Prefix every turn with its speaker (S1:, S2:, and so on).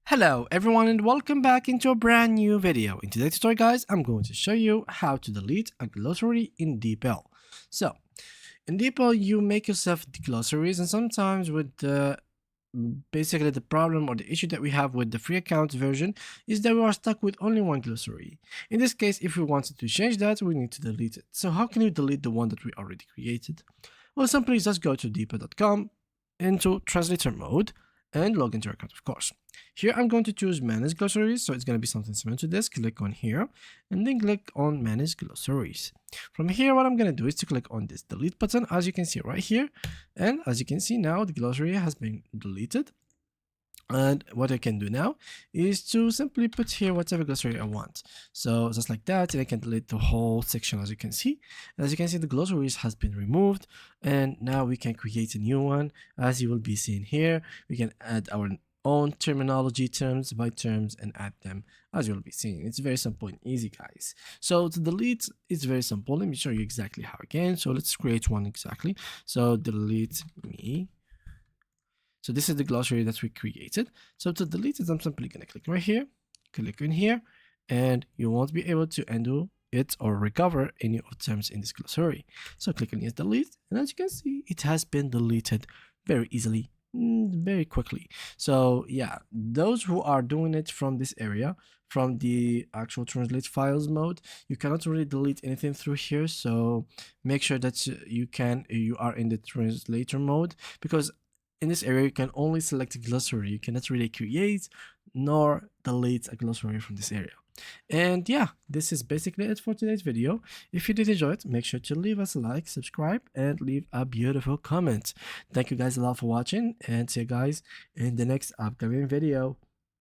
S1: Hello everyone and welcome back into a brand new video. In today's tutorial guys, I'm going to show you how to delete a glossary in Deepl. So, in Deepl you make yourself the glossaries, and sometimes with basically the problem or the issue that we have with the free account version is that we are stuck with only one glossary. In this case, if we wanted to change that, we need to delete it. So how can you delete the one that we already created? Well, simply just go to deepl.com into translator mode and log into your account, of course. Here I'm going to choose manage glossaries, so it's going to be something similar to this. Click on here and then click on manage glossaries. From here, what I'm going to do is to click on this delete button, as you can see right here, and as you can see now the glossary has been deleted. And what I can do now is to simply put here whatever glossary I want. So just like that, and I can delete the whole section. As you can see, the glossaries has been removed, and now we can create a new one. As you will be seeing here, we can add our own terminology, terms by terms, and add them as you'll be seeing. It's very simple and easy, guys. So to delete, it's very simple. Let me show you exactly how again. So let's create one exactly. So delete me. So this is the glossary that we created. So to delete it, I'm simply going to click right here, click in here, and you won't be able to undo it or recover any of the terms in this glossary. So click on yes, delete, and as you can see, it has been deleted very easily, very quickly. So yeah, those who are doing it from this area, from the actual translate files mode, you cannot really delete anything through here. So make sure that you are in the translator mode, because in this area you can only select a glossary. You cannot really create nor delete a glossary from this area. And yeah, this is basically it for today's video. If you did enjoy it, make sure to leave us a like, subscribe, and leave a beautiful comment. Thank you guys a lot for watching, and see you guys in the next upcoming video.